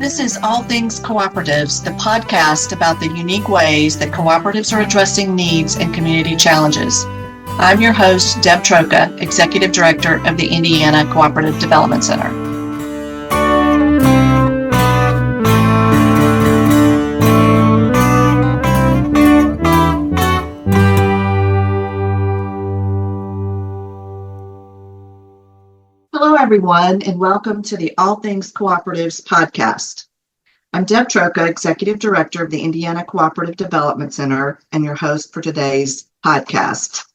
This is All Things Cooperatives, the podcast about the unique ways that cooperatives are addressing needs and community challenges. I'm your host, Deb Troca, Executive Director of the Indiana Cooperative Development Center. Hello, everyone, and welcome to the All Things Cooperatives podcast. I'm Deb Troca, Executive Director of the Indiana Cooperative Development Center, and your host for today's podcast.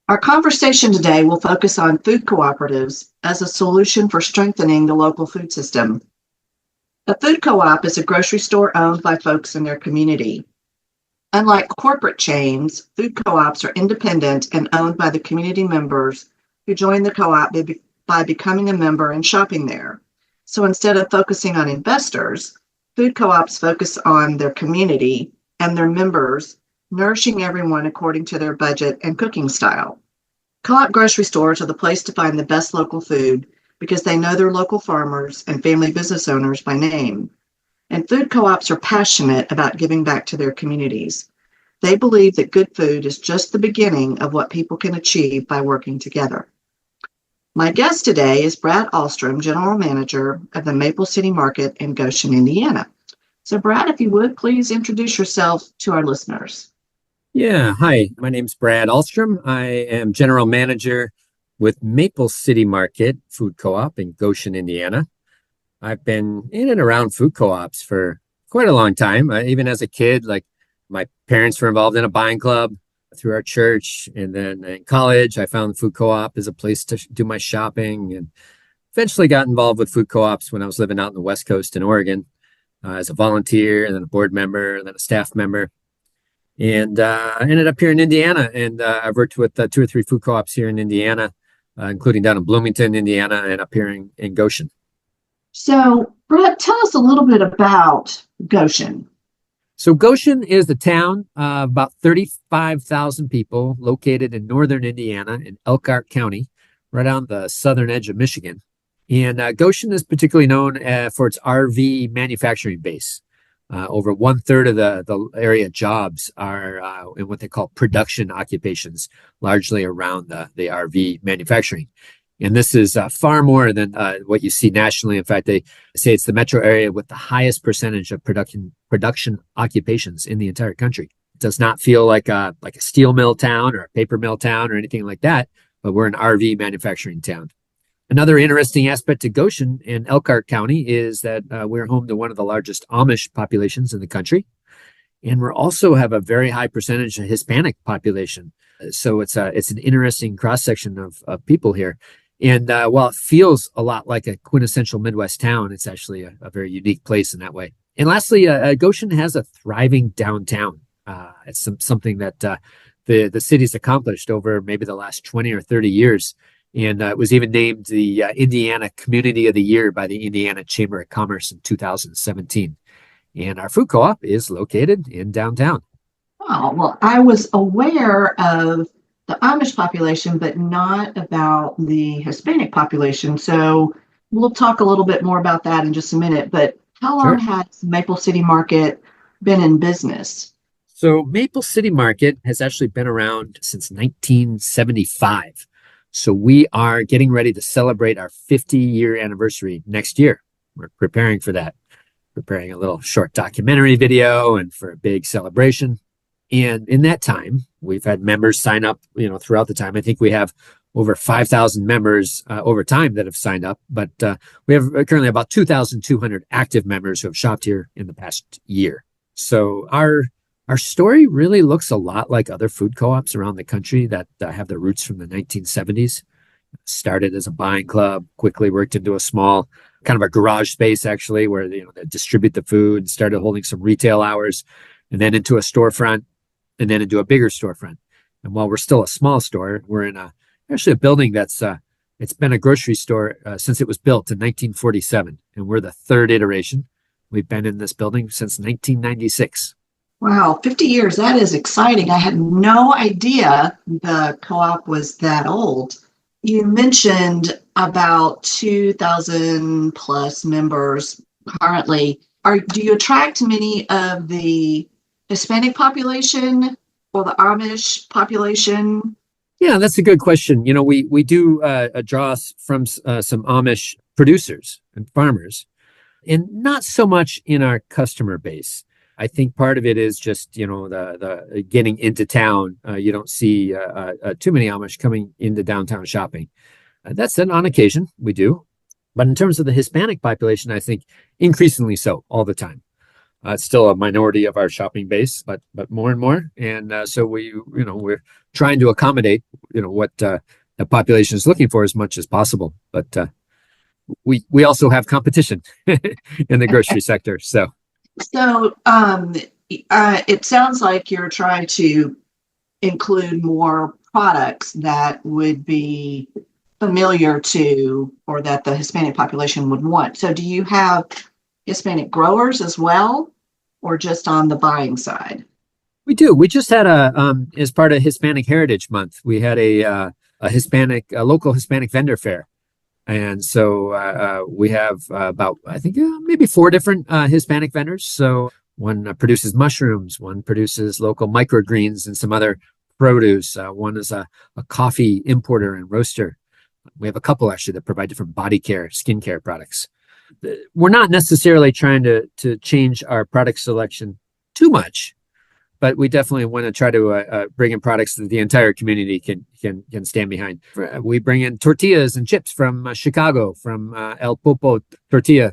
Our conversation today will focus on food cooperatives as a solution for strengthening the local food system. A food co-op is a grocery store owned by folks in their community. Unlike corporate chains, food co-ops are independent and owned by the community members who join the co-op by becoming a member and shopping there. So instead of focusing on investors, food co-ops focus on their community and their members, nourishing everyone according to their budget and cooking style. Co-op grocery stores are the place to find the best local food because they know their local farmers and family business owners by name. And food co-ops are passionate about giving back to their communities. They believe that good food is just the beginning of what people can achieve by working together. My guest today is Brad Ahlstrom, General Manager of the Maple City Market in Goshen, Indiana. So Brad, if you would, please introduce yourself to our listeners. Yeah, hi, my name's Brad Ahlstrom. I am General Manager with Maple City Market Food Co-op in Goshen, Indiana. I've been in and around food co-ops for quite a long time. Even as a kid, like my parents were involved in a buying club through our church. And then in college, I found the food co-op as a place to do my shopping, and eventually got involved with food co-ops when I was living out in the West Coast in Oregon as a volunteer, and then a board member, and then a staff member. And I ended up here in Indiana, and I've worked with 2 or 3 food co-ops here in Indiana, including down in Bloomington, Indiana, and up here in Goshen. So Brad, tell us a little bit about Goshen. So Goshen is the town of about 35,000 people located in northern Indiana in Elkhart County, right on the southern edge of Michigan. And Goshen is particularly known for its RV manufacturing base. Over 1/3 of the area jobs are in what they call production occupations, largely around the RV manufacturing. And this is far more than what you see nationally. In fact, they say it's the metro area with the highest percentage of production occupations in the entire country. It does not feel like a steel mill town or a paper mill town or anything like that, but we're an RV manufacturing town. Another interesting aspect to Goshen in Elkhart County is that we're home to one of the largest Amish populations in the country. And we also have a very high percentage of Hispanic population. So it's an interesting cross-section of people here. And while it feels a lot like a quintessential Midwest town, it's actually a very unique place in that way. And lastly, Goshen has a thriving downtown. It's something that the city's accomplished over maybe the last 20 or 30 years. And it was even named the Indiana Community of the Year by the Indiana Chamber of Commerce in 2017. And our food co-op is located in downtown. Oh, well, I was aware of the Amish population, but not about the Hispanic population. So we'll talk a little bit more about that in just a minute. But how long has Maple City Market been in business? So Maple City Market has actually been around since 1975. So we are getting ready to celebrate our 50-year anniversary next year. We're preparing for that, preparing a little short documentary video and for a big celebration. And in that time, we've had members sign up, throughout the time. I think we have over 5,000 members over time that have signed up, but we have currently about 2,200 active members who have shopped here in the past year. So our story really looks a lot like other food co-ops around the country that have their roots from the 1970s. Started as a buying club, quickly worked into a small kind of a garage space, actually, where they distribute the food, started holding some retail hours, and then into a storefront, and then into a bigger storefront. And while we're still a small store, we're in actually a building that's it's been a grocery store since it was built in 1947, and we're the 3rd iteration. We've been in this building since 1996. Wow, 50 years. That is exciting. I had no idea the co-op was that old. You mentioned about 2,000 plus members currently, do you attract many of the Hispanic population or the Amish population? Yeah, that's a good question. We do draw from some Amish producers and farmers, and not so much in our customer base. I think part of it is just the getting into town. You don't see too many Amish coming into downtown shopping. That said, on occasion we do, but in terms of the Hispanic population, I think increasingly so all the time. It's still a minority of our shopping base, but more and more, and so we're trying to accommodate what the population is looking for as much as possible. But we also have competition in the grocery sector. So it sounds like you're trying to include more products that would be familiar to or that the Hispanic population would want. So do you have Hispanic growers as well, or just on the buying side? We do. We just had as part of Hispanic Heritage Month, we had a local Hispanic vendor fair. And so we have about, I think, maybe four different Hispanic vendors. So one produces mushrooms, one produces local microgreens and some other produce. One is a coffee importer and roaster. We have a couple actually that provide different body care, skincare products. We're not necessarily trying to change our product selection too much, but we definitely want to try to bring in products that the entire community can stand behind. We bring in tortillas and chips from Chicago, from El Popo Tortilla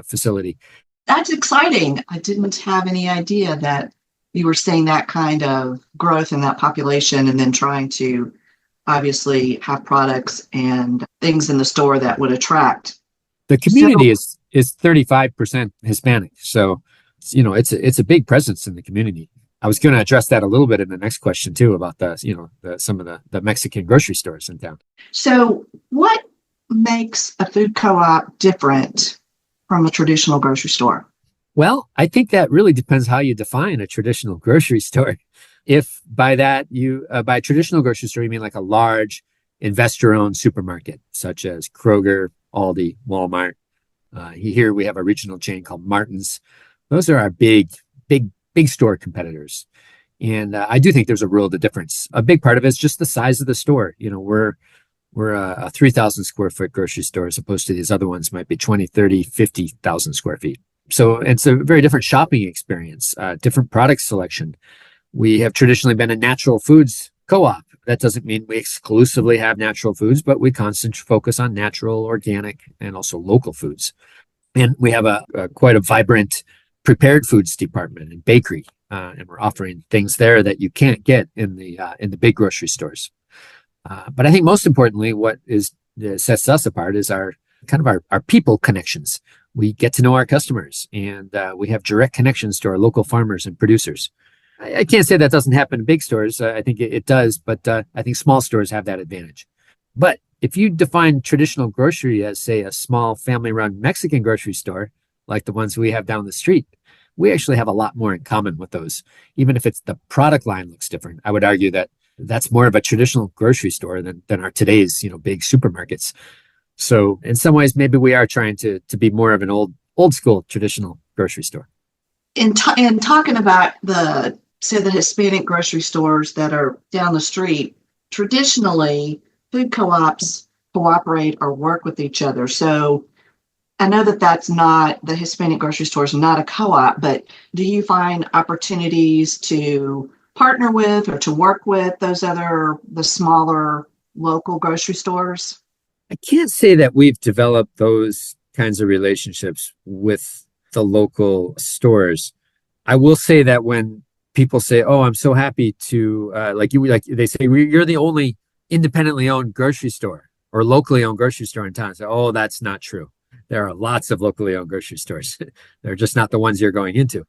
facility. That's exciting. I didn't have any idea that you were seeing that kind of growth in that population and then trying to obviously have products and things in the store that would attract. The community is 35% Hispanic. So, it's a big presence in the community. I was going to address that a little bit in the next question too, about some of the Mexican grocery stores in town. So what makes a food co-op different from a traditional grocery store? Well, I think that really depends how you define a traditional grocery store. If by that by traditional grocery store, you mean like a large investor-owned supermarket, such as Kroger, Aldi, Walmart. Here we have a regional chain called Martin's. Those are our big store competitors. And I do think there's a world of difference. A big part of it is just the size of the store. We're a 3,000 square foot grocery store as opposed to these other ones might be 20, 30, 50,000 square feet. So it's a very different shopping experience, different product selection. We have traditionally been a natural foods co-op. That doesn't mean we exclusively have natural foods, but we constantly focus on natural, organic, and also local foods. And we have quite a vibrant prepared foods department and bakery, and we're offering things there that you can't get in the big grocery stores. But I think most importantly, what sets us apart is our people connections. We get to know our customers, and we have direct connections to our local farmers and producers. I can't say that doesn't happen in big stores. I think it does, but I think small stores have that advantage. But if you define traditional grocery as, say, a small family-run Mexican grocery store, like the ones we have down the street, we actually have a lot more in common with those. Even if it's the product line looks different, I would argue that that's more of a traditional grocery store than our today's, big supermarkets. So in some ways, maybe we are trying to be more of an old school traditional grocery store. In talking about the Hispanic grocery stores that are down the street, traditionally food co-ops cooperate or work with each other. So I know that that's not the Hispanic grocery stores, not a co-op, but do you find opportunities to partner with or to work with the smaller local grocery stores? I can't say that we've developed those kinds of relationships with the local stores. I will say that when people say, "Oh, I'm so happy to," they say, "You're the only independently owned grocery store or locally owned grocery store in town." I say, "Oh, that's not true. There are lots of locally owned grocery stores. They're just not the ones you're going into."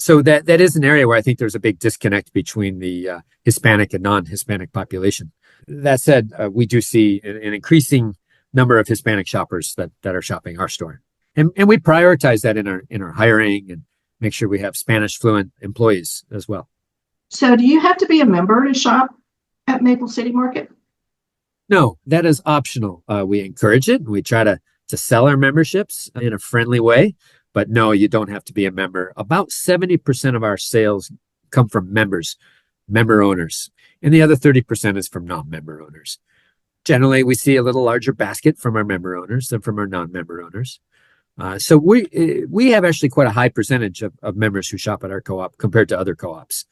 So that is an area where I think there's a big disconnect between the Hispanic and non-Hispanic population. That said, we do see an increasing number of Hispanic shoppers that are shopping our store, and we prioritize that in our hiring and make sure we have Spanish fluent employees as well. So do you have to be a member to shop at Maple City Market? No, that is optional. We encourage it. We try to sell our memberships in a friendly way, But no, you don't have to be a member. About 70% of our sales come from members, member owners, and the other 30% is from non-member owners. Generally, we see a little larger basket from our member owners than from our non-member owners. So we have actually quite a high percentage of members who shop at our co-op compared to other co-ops.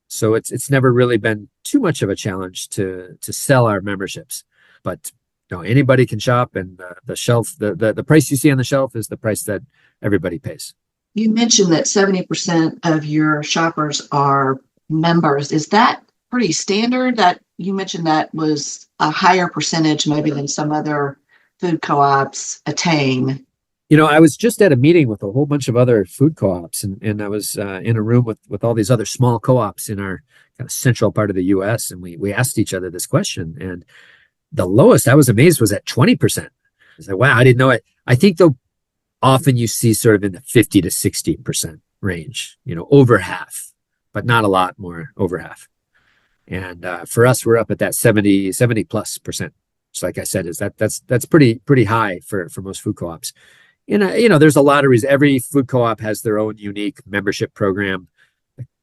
So it's never really been too much of a challenge to sell our memberships. But anybody can shop, and the price you see on the shelf is the price that everybody pays. You mentioned that 70% of your shoppers are members. Is that pretty standard? That you mentioned that was a higher percentage maybe than some other food co-ops attain. I was just at a meeting with a whole bunch of other food co-ops, and I was in a room with all these other small co-ops in our kind of central part of the U.S., and we asked each other this question, and the lowest I was amazed was at 20%. I was like, wow, I didn't know it. I think though often you see sort of in the 50 to 60% range, over half, but not a lot more, over half. And for us, we're up at that 70 plus percent. So like I said, that's pretty high for most food co-ops. And there's a lot of reasons. Every food co-op has their own unique membership program.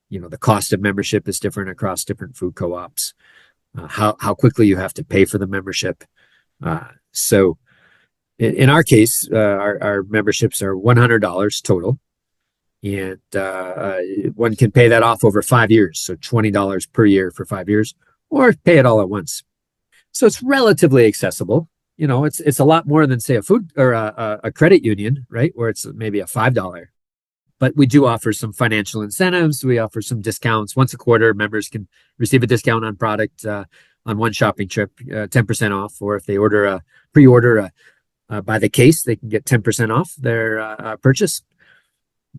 The cost of membership is different across different food co-ops. How quickly you have to pay for the membership. So in our case, our memberships are $100 total, and one can pay that off over 5 years, so $20 per year for 5 years, or pay it all at once. So it's relatively accessible. It's a lot more than, say, a food or a credit union, right, where it's maybe a $5. But we do offer some financial incentives. We offer some discounts. Once a quarter, members can receive a discount on product on one shopping trip, 10% off. Or if they pre-order by the case, they can get 10% off their purchase.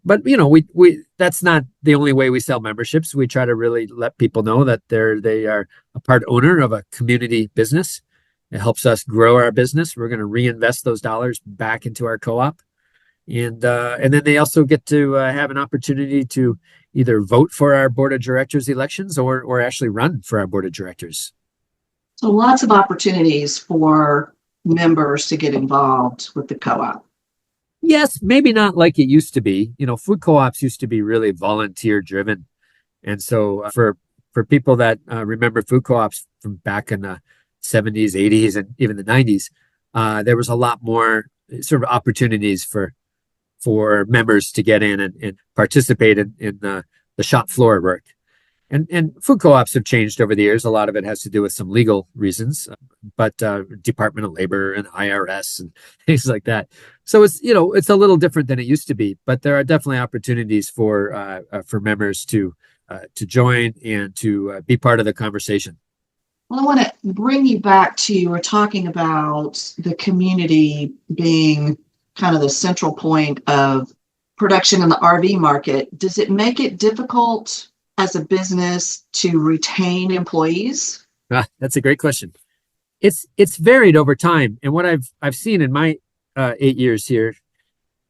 But we that's not the only way we sell memberships. We try to really let people know that they are a part owner of a community business. It helps us grow our business. We're going to reinvest those dollars back into our co-op. And then they also get to have an opportunity to either vote for our board of directors elections or actually run for our board of directors. So lots of opportunities for members to get involved with the co-op. Yes, maybe not like it used to be. Food co-ops used to be really volunteer driven. And so for people that remember food co-ops from back in the 70s, 80s, and even the 90s, there was a lot more sort of opportunities for members to get in and participate in the shop floor work. And food co-ops have changed over the years. A lot of it has to do with some legal reasons, but Department of Labor and IRS and things like that. So it's a little different than it used to be, but there are definitely opportunities for members to join and to be part of the conversation. Well, I want to bring you back to, you were talking about the community being kind of the central point of production in the RV market. Does it make it difficult as a business to retain employees? That's a great question. It's varied over time, and what I've seen in my 8 years here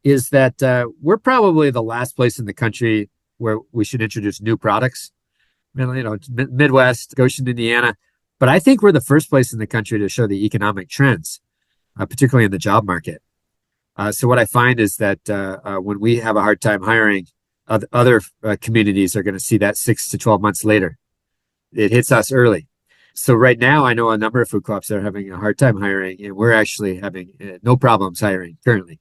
is that we're probably the last place in the country where we should introduce new products. Midwest, Goshen, Indiana, but I think we're the first place in the country to show the economic trends, particularly in the job market. So what I find is that when we have a hard time hiring, other communities are going to see that 6 to 12 months later. It hits us early. So right now, I know a number of food co-ops that are having a hard time hiring, and we're actually having no problems hiring currently.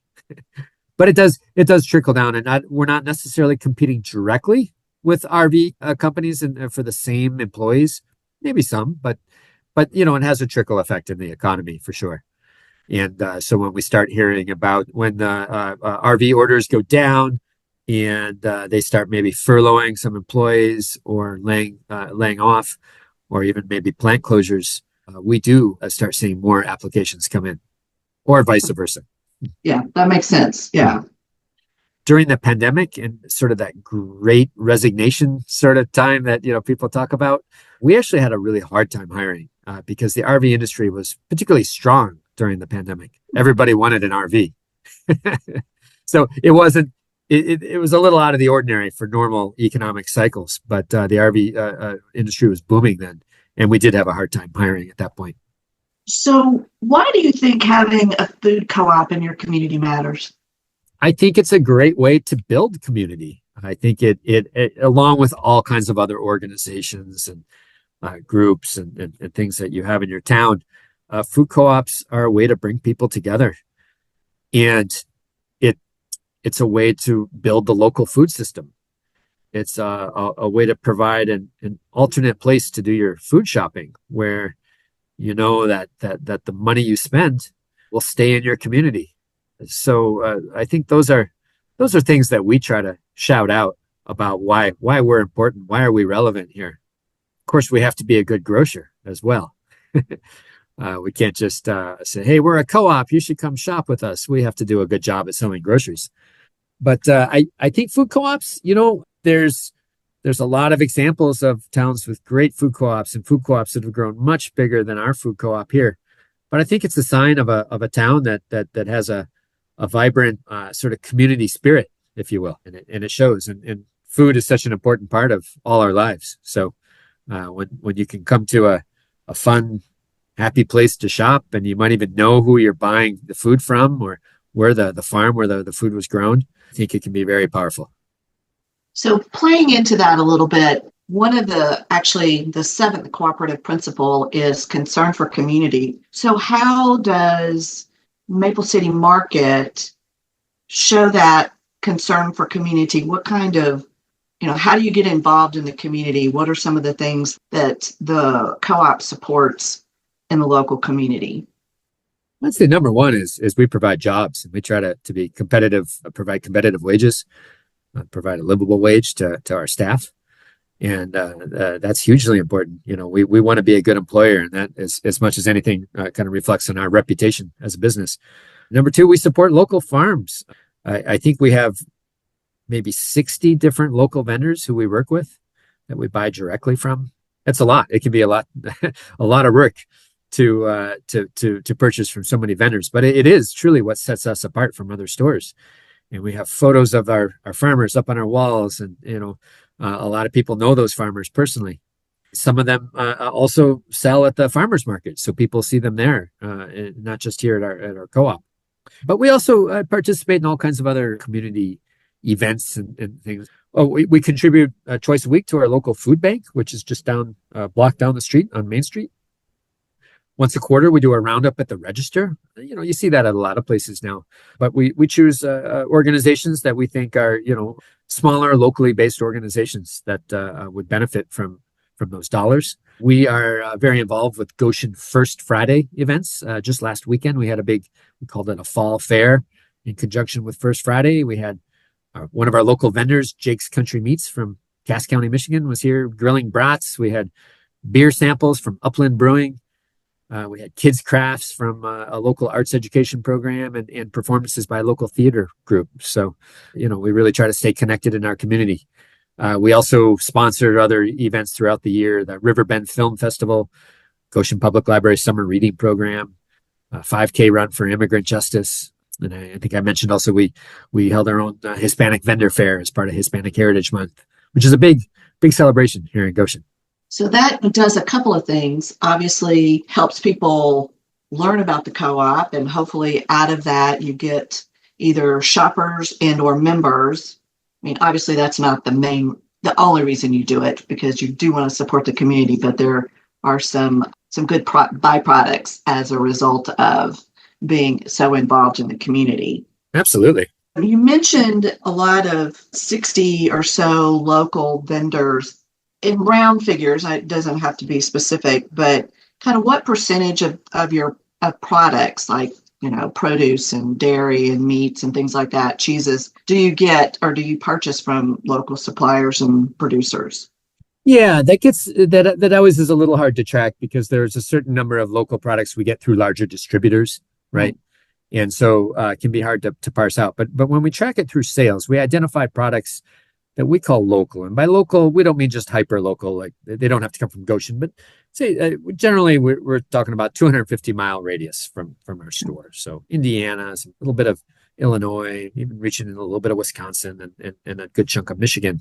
But it does trickle down, and we're not necessarily competing directly with RV companies and for the same employees. Maybe some, but it has a trickle effect in the economy for sure. And so when we start hearing about when the RV orders go down and they start maybe furloughing some employees or laying off, or even maybe plant closures, we do start seeing more applications come in, or vice versa. Yeah, that makes sense. Yeah. During the pandemic and sort of that great resignation sort of time that people talk about, we actually had a really hard time hiring because the RV industry was particularly strong during the pandemic. Everybody wanted an RV. So it wasn't, it was a little out of the ordinary for normal economic cycles, but the RV industry was booming then, and we did have a hard time hiring at that point. So why do you think having a food co-op in your community matters? I think it's a great way to build community. I think it along with all kinds of other organizations and groups and things that you have in your town, food co-ops are a way to bring people together, and it it's a way to build the local food system. It's a way to provide an alternate place to do your food shopping, where you know that the money you spend will stay in your community. So I think those are things that we try to shout out about why we're important, why are we relevant here. Of course, we have to be a good grocer as well. We can't just say, "Hey, we're a co-op. You should come shop with us." We have to do a good job at selling groceries. But I think food co-ops, there's a lot of examples of towns with great food co-ops and food co-ops that have grown much bigger than our food co-op here. But I think it's a sign of a town that has a vibrant sort of community spirit, if you will, and it shows. And food is such an important part of all our lives. So when you can come to a fun, happy place to shop, and you might even know who you're buying the food from or where the farm where the food was grown, I think it can be very powerful. So playing into that a little bit, one of the seventh cooperative principle is concern for community. So how does Maple City Market show that concern for community? What kind of, how do you get involved in the community? What are some of the things that the co-op supports in the local community? I'd say number one is we provide jobs, and we try to be competitive, provide competitive wages, provide a livable wage to our staff. And that's hugely important. We want to be a good employer, and that is, as much as anything, kind of reflects on our reputation as a business. Number two, we support local farms. I think we have maybe 60 different local vendors who we work with that we buy directly from. That's a lot. It can be a lot, a lot of work to purchase from so many vendors, but it is truly what sets us apart from other stores. And we have photos of our farmers up on our walls, and a lot of people know those farmers personally. Some of them also sell at the farmers market, so people see them there, not just here at our co-op. But we also participate in all kinds of other community events and things. Oh, we contribute twice a week to our local food bank, which is just down block down the street on Main Street. Once a quarter, we do a roundup at the register. You see that at a lot of places now. But we choose organizations that we think are, smaller, locally based organizations that would benefit from those dollars. We are very involved with Goshen First Friday events. Just last weekend, we had we called it a fall fair in conjunction with First Friday. We had one of our local vendors, Jake's Country Meats from Cass County, Michigan, was here grilling brats. We had beer samples from Upland Brewing. We had kids crafts from a local arts education program and performances by a local theater group. So, we really try to stay connected in our community. We also sponsored other events throughout the year, the Riverbend Film Festival, Goshen Public Library Summer Reading Program, 5K Run for Immigrant Justice. And I think I mentioned also we held our own Hispanic Vendor Fair as part of Hispanic Heritage Month, which is a big celebration here in Goshen. So that does a couple of things. Obviously helps people learn about the co-op, and hopefully out of that you get either shoppers and or members. I mean, obviously that's not the only reason you do it, because you do want to support the community, but there are some good byproducts as a result of being so involved in the community. Absolutely. You mentioned a lot of 60 or so local vendors. In round figures, it doesn't have to be specific, but kind of what percentage of your products, like, produce and dairy and meats and things like that, cheeses, do you get or do you purchase from local suppliers and producers? Yeah, that always is a little hard to track, because there's a certain number of local products we get through larger distributors, right? Mm-hmm. And so it can be hard to parse out. But when we track it through sales, we identify products that we call local. And by local, we don't mean just hyper local, like they don't have to come from Goshen, but say generally we're talking about 250-mile radius from our store. So Indiana, a little bit of Illinois, even reaching in a little bit of Wisconsin and a good chunk of Michigan.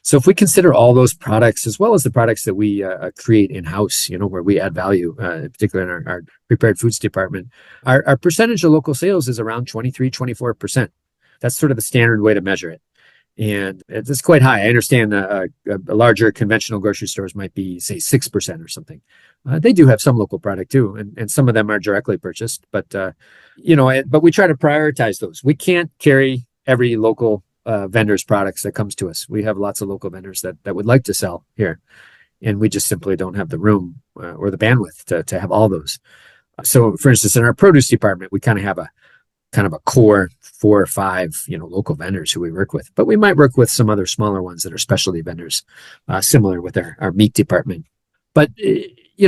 So if we consider all those products, as well as the products that we create in-house, where we add value, particularly in our prepared foods department, our percentage of local sales is around 23, 24%. That's sort of the standard way to measure it. And it's quite high. I understand a larger conventional grocery stores might be, say, 6% or something. They do have some local product too, and some of them are directly purchased. But but we try to prioritize those. We can't carry every local vendor's products that comes to us. We have lots of local vendors that would like to sell here, and we just simply don't have the room or the bandwidth to have all those. So, for instance, in our produce department, we kind of a core 4 or 5, local vendors who we work with, but we might work with some other smaller ones that are specialty vendors, similar with our meat department. But,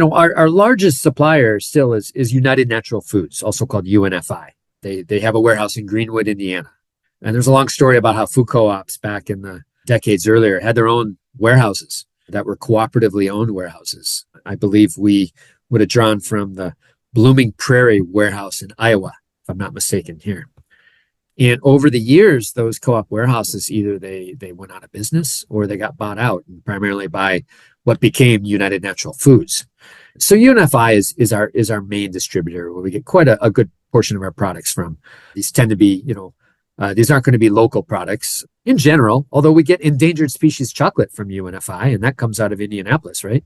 our largest supplier still is United Natural Foods, also called UNFI. They have a warehouse in Greenwood, Indiana. And there's a long story about how food co-ops back in the decades earlier had their own warehouses that were cooperatively owned warehouses. I believe we would have drawn from the Blooming Prairie warehouse in Iowa, if I'm not mistaken here. And over the years, those co-op warehouses, either they went out of business or they got bought out, and primarily by what became United Natural Foods. So UNFI is our main distributor, where we get quite a good portion of our products from. These tend to be, these aren't going to be local products in general, although we get endangered species chocolate from UNFI, and that comes out of Indianapolis, right?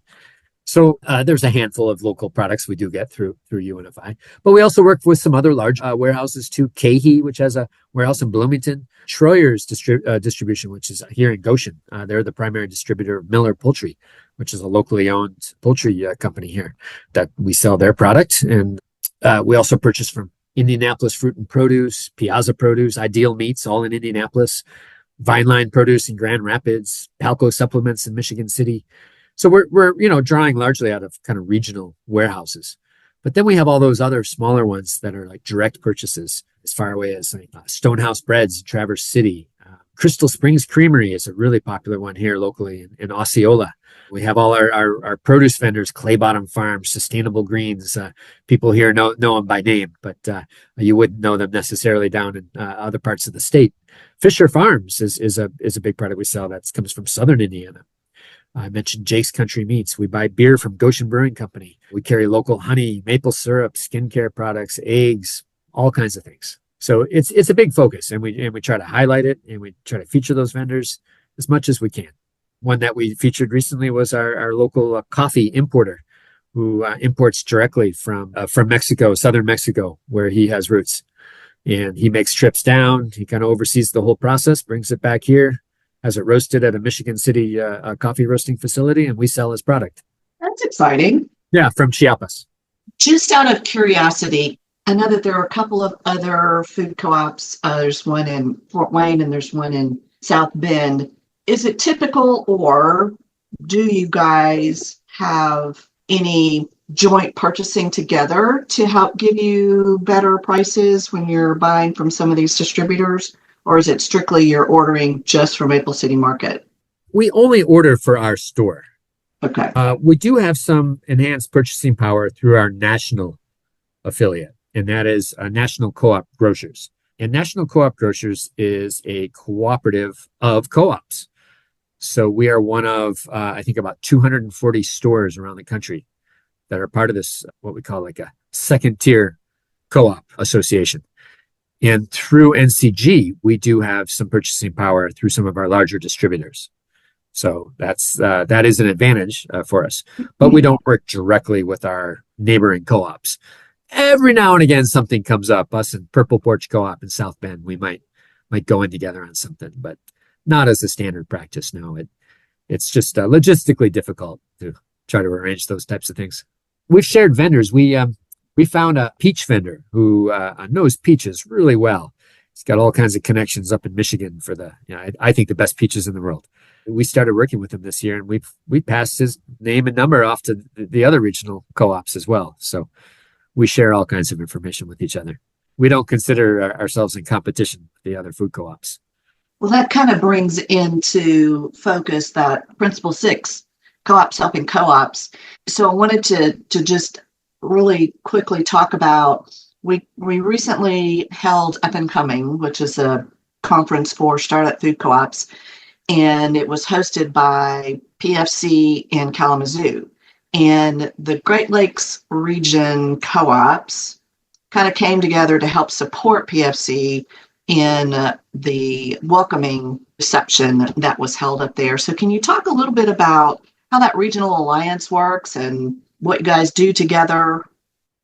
So there's a handful of local products we do get through UNFI, but we also work with some other large warehouses too. Cahey, which has a warehouse in Bloomington. Schroyer's distribution, which is here in Goshen. They're the primary distributor of Miller Poultry, which is a locally owned poultry company here that we sell their product. And we also purchase from Indianapolis Fruit and Produce, Piazza Produce, Ideal Meats, all in Indianapolis, Vineline Produce in Grand Rapids, Palco Supplements in Michigan City. So we're drawing largely out of kind of regional warehouses. But then we have all those other smaller ones that are like direct purchases as far away as Stonehouse Breads in Traverse City. Crystal Springs Creamery is a really popular one here locally in Osceola. We have all our produce vendors, Clay Bottom Farms, Sustainable Greens. People here know them by name, but you wouldn't know them necessarily down in other parts of the state. Fisher Farms is a big product we sell that comes from southern Indiana. I mentioned Jake's Country Meats. We buy beer from Goshen Brewing Company. We carry local honey, maple syrup, skincare products, eggs, all kinds of things. So it's a big focus, and we try to highlight it, and we try to feature those vendors as much as we can. One that we featured recently was our local coffee importer, who imports directly from Mexico, southern Mexico, where he has roots. And he makes trips down. He kind of oversees the whole process, brings it back here, has it roasted at a Michigan City coffee roasting facility, and we sell his product. That's exciting. Yeah, from Chiapas. Just out of curiosity, I know that there are a couple of other food co-ops. There's one in Fort Wayne and there's one in South Bend. Is it typical, or do you guys have any joint purchasing together to help give you better prices when you're buying from some of these distributors? Or is it strictly you're ordering just from Maple City Market? We only order for our store. Okay. We do have some enhanced purchasing power through our national affiliate, and that is National Co-op Grocers. And National Co-op Grocers is a cooperative of co-ops. So we are one of, I think, about 240 stores around the country that are part of this, what we call like a second tier co-op association. And through NCG, we do have some purchasing power through some of our larger distributors. So that is an advantage for us. But we don't work directly with our neighboring co-ops. Every now and again, something comes up. Us and Purple Porch Co-op in South Bend, we might go in together on something, but not as a standard practice. No, it's just logistically difficult to try to arrange those types of things. We've shared vendors. We found a peach vendor who knows peaches really well. He's got all kinds of connections up in Michigan for I think the best peaches in the world. We started working with him this year, and we passed his name and number off to the other regional co-ops as well. So we share all kinds of information with each other. We don't consider ourselves in competition with the other food co-ops. Well, that kind of brings into focus that Principle 6, co-ops helping co-ops. So I wanted to just really quickly talk about, we recently held Up and Coming, which is a conference for startup food co-ops, and it was hosted by PFC in Kalamazoo. And the Great Lakes region co-ops kind of came together to help support PFC in the welcoming reception that was held up there. So can you talk a little bit about how that regional alliance works and what you guys do together?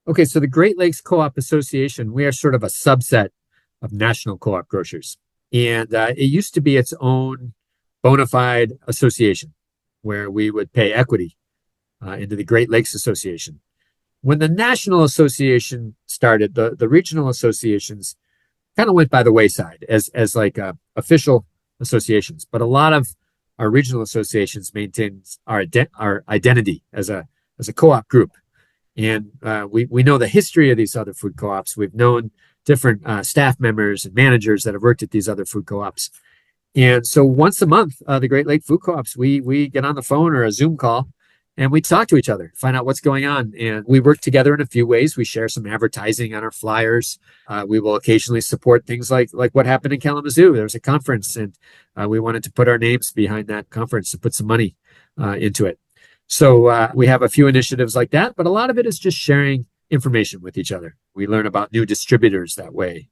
Okay, so the Great Lakes Co-op Association, we are sort of a subset of National Co-op Grocers. And it used to be its own bona fide association where we would pay equity into the Great Lakes Association. When the National Association started, the regional associations kind of went by the wayside as like official associations. But a lot of our regional associations maintain our identity as a co-op group. And we know the history of these other food co-ops. We've known different staff members and managers that have worked at these other food co-ops. And so once a month, the Great Lake Food Co-ops, we get on the phone or a Zoom call and we talk to each other, find out what's going on. And we work together in a few ways. We share some advertising on our flyers. We will occasionally support things like what happened in Kalamazoo. There was a conference and we wanted to put our names behind that conference and put some money into it. So we have a few initiatives like that, but a lot of it is just sharing information with each other. We learn about new distributors that way,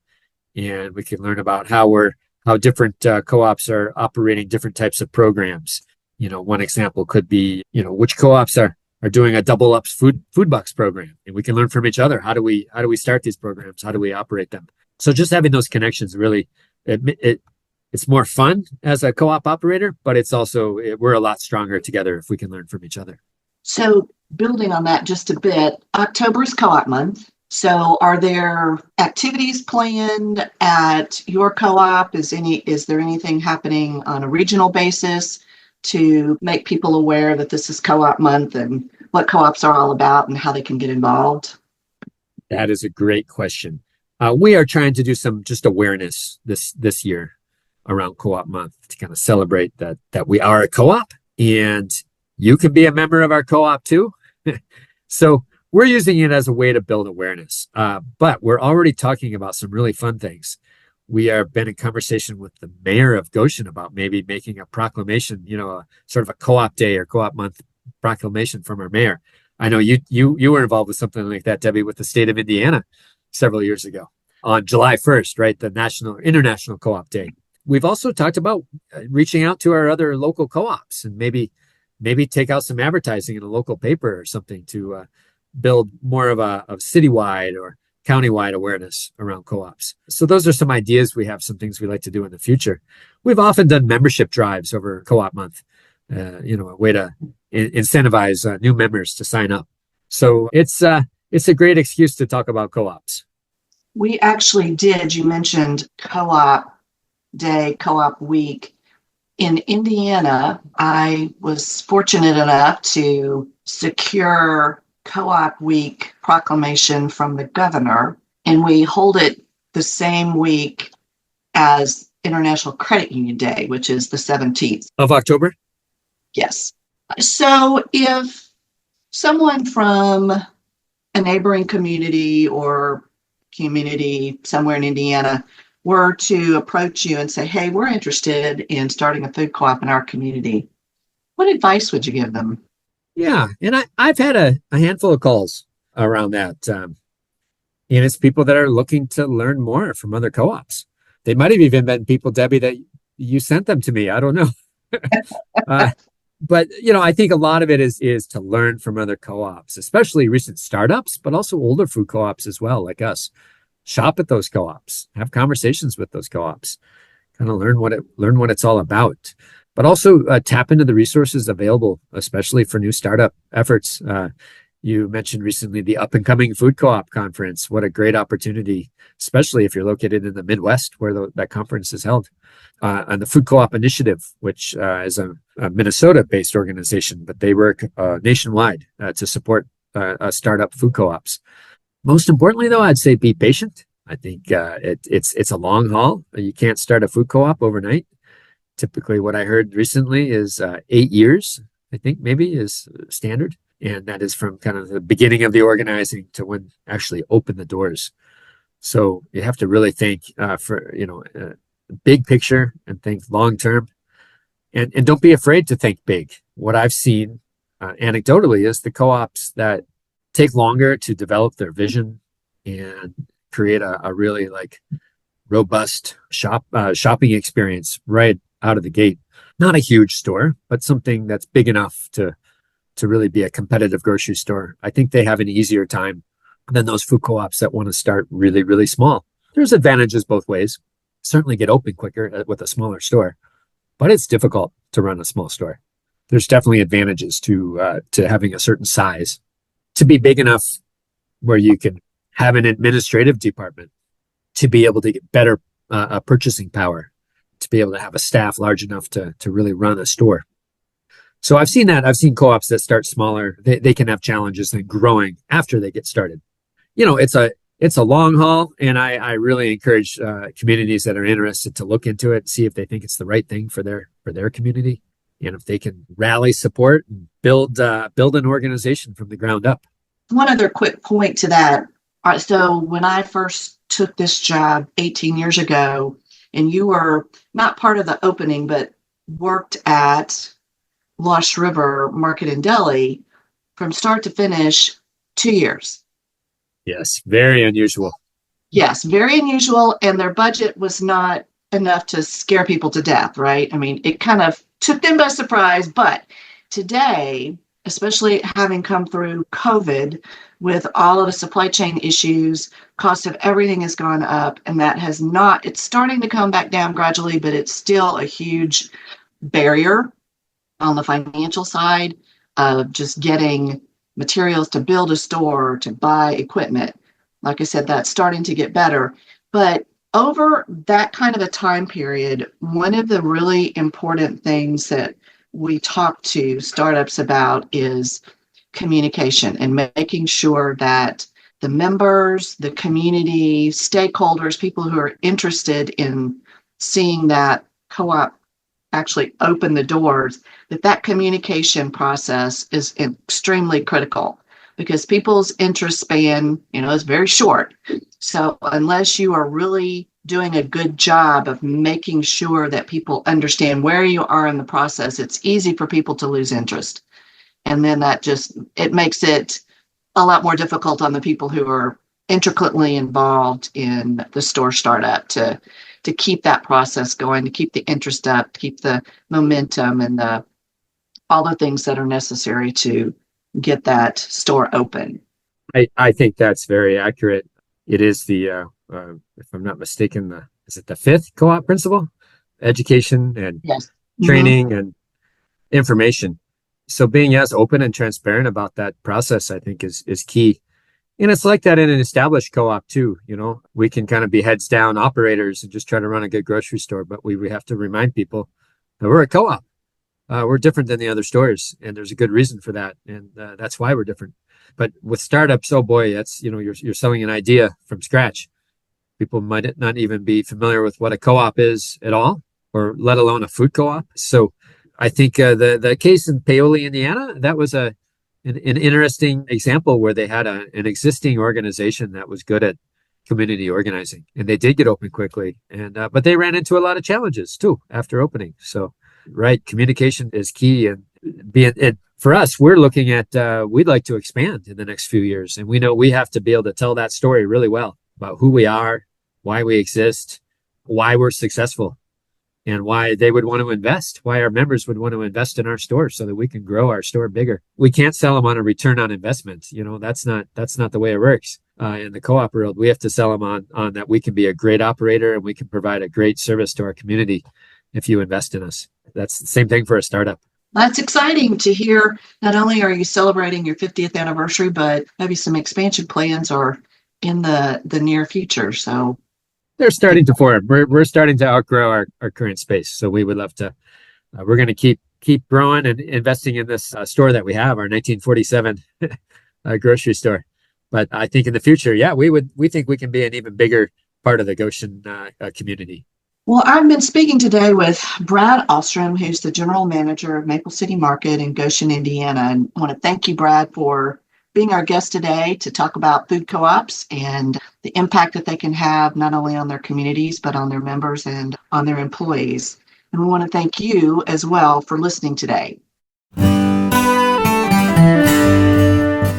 and we can learn about how different co-ops are operating different types of programs. You know, one example could be, which co-ops are doing a double ups food bucks program, and we can learn from each other. How do we start these programs? How do we operate them? So just having those connections really, it's more fun as a co-op operator, but it's also, we're a lot stronger together if we can learn from each other. So building on that just a bit, October is co-op month. So are there activities planned at your co-op? Is there anything happening on a regional basis to make people aware that this is co-op month and what co-ops are all about and how they can get involved? That is a great question. We are trying to do some just awareness this year around co-op month to kind of celebrate that we are a co-op and you can be a member of our co-op too. So we're using it as a way to build awareness. But we're already talking about some really fun things. We have been in conversation with the mayor of Goshen about maybe making a proclamation, a sort of a co-op day or co-op month proclamation from our mayor. I know you were involved with something like that, Debbie, with the state of Indiana several years ago on July 1st, right? The International Co-op Day. We've also talked about reaching out to our other local co-ops and maybe take out some advertising in a local paper or something to build more of a citywide or countywide awareness around co-ops. So those are some ideas. We have some things we like to do in the future. We've often done membership drives over co-op month, a way to incentivize new members to sign up. So it's a great excuse to talk about co-ops. We actually did. You mentioned co-op day, co-op week. In Indiana, I was fortunate enough to secure co-op week proclamation from the governor, and we hold it the same week as International Credit Union Day, which is the 17th of October. Yes. So if someone from a neighboring community or community somewhere in Indiana were to approach you and say, hey, we're interested in starting a food co-op in our community, what advice would you give them? Yeah, and I've had a handful of calls around that. And it's people that are looking to learn more from other co-ops. They might have even been people, Debbie, that you sent them to me. I don't know. But, I think a lot of it is to learn from other co-ops, especially recent startups, but also older food co-ops as well, like us. Shop at those co-ops, have conversations with those co-ops, kind of learn what it's all about, but also tap into the resources available, especially for new startup efforts. You mentioned recently the Up and Coming Food Co-op Conference. What a great opportunity, especially if you're located in the Midwest where that conference is held. And the Food Co-op Initiative, which is a Minnesota-based organization, but they work nationwide to support startup food co-ops. Most importantly, though, I'd say be patient. I think it's a long haul. You can't start a food co-op overnight. Typically, what I heard recently is 8 years, I think maybe is standard. And that is from kind of the beginning of the organizing to when actually open the doors. So you have to really think for, big picture and think long term. And don't be afraid to think big. What I've seen anecdotally is the co-ops that take longer to develop their vision and create a really robust shopping experience right out of the gate. Not a huge store, but something that's big enough to really be a competitive grocery store. I think they have an easier time than those food co-ops that want to start really, really small. There's advantages both ways. Certainly get open quicker with a smaller store, but it's difficult to run a small store. There's definitely advantages to having a certain size, to be big enough where you can have an administrative department, to be able to get better purchasing power, to be able to have a staff large enough to really run a store. So I've seen that. I've seen co-ops that start smaller. They can have challenges in growing after they get started. It's a long haul, and I really encourage communities that are interested to look into it, see if they think it's the right thing for their community, and if they can rally support and build an organization from the ground up. One other quick point to that. So when I first took this job 18 years ago, and you were not part of the opening, but worked at Lost River Market and Deli from start to finish, 2 years. Yes, very unusual. Yes, very unusual. And their budget was not enough to scare people to death, right? I mean, it kind of took them by surprise. But today, especially having come through COVID with all of the supply chain issues, cost of everything has gone up, and that has not, it's starting to come back down gradually, but it's still a huge barrier on the financial side of just getting materials to build a store, to buy equipment. Like I said, that's starting to get better. But over that kind of a time period, one of the really important things that we talk to startups about is communication and making sure that the members, the community, stakeholders, people who are interested in seeing that co-op actually open the doors, that communication process is extremely critical, because people's interest span, is very short. So unless you are really doing a good job of making sure that people understand where you are in the process, it's easy for people to lose interest. And then it makes it a lot more difficult on the people who are intricately involved in the store startup to keep that process going, to keep the interest up, to keep the momentum and all the things that are necessary to get that store open. I think that's very accurate. It is the, if I'm not mistaken, is it the fifth co-op principle? Education and yes. Training and information. So being as open and transparent about that process, I think is key. And it's like that in an established co-op too. We can kind of be heads down operators and just try to run a good grocery store, but we have to remind people that we're a co-op. We're different than the other stores, and there's a good reason for that. And that's why we're different. But with startups, oh boy, that's, you're selling an idea from scratch. People might not even be familiar with what a co-op is at all, or let alone a food co-op. So I think the case in Paoli, Indiana, that was an interesting example where they had an existing organization that was good at community organizing, and they did get open quickly. And but they ran into a lot of challenges too after opening. So, right, communication is key. And for us, we're looking at we'd like to expand in the next few years, and we know we have to be able to tell that story really well about who we are, why we exist, why we're successful, and why they would want to invest, why our members would want to invest in our store so that we can grow our store bigger. We can't sell them on a return on investment. That's not the way it works. In the co-op world, we have to sell them on that we can be a great operator and we can provide a great service to our community if you invest in us. That's the same thing for a startup. That's exciting to hear. Not only are you celebrating your 50th anniversary, but maybe some expansion plans are in the near future. So they're starting to form. We're starting to outgrow our current space. So we would love to, we're going to keep growing and investing in this store that we have, our 1947 grocery store. But I think in the future, yeah, we think we can be an even bigger part of the Goshen community. Well, I've been speaking today with Brad Ostrom, who's the general manager of Maple City Market in Goshen, Indiana. And I want to thank you, Brad, for being our guest today to talk about food co-ops and the impact that they can have not only on their communities, but on their members and on their employees. And we want to thank you as well for listening today.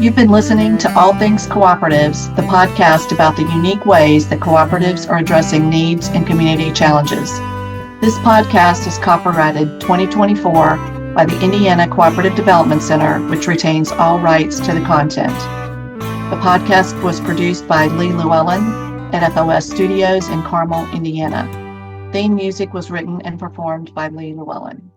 You've been listening to All Things Cooperatives, the podcast about the unique ways that cooperatives are addressing needs and community challenges. This podcast is copyrighted 2024 by the Indiana Cooperative Development Center, which retains all rights to the content. The podcast was produced by Lee Llewellyn at FOS Studios in Carmel, Indiana. Theme music was written and performed by Lee Llewellyn.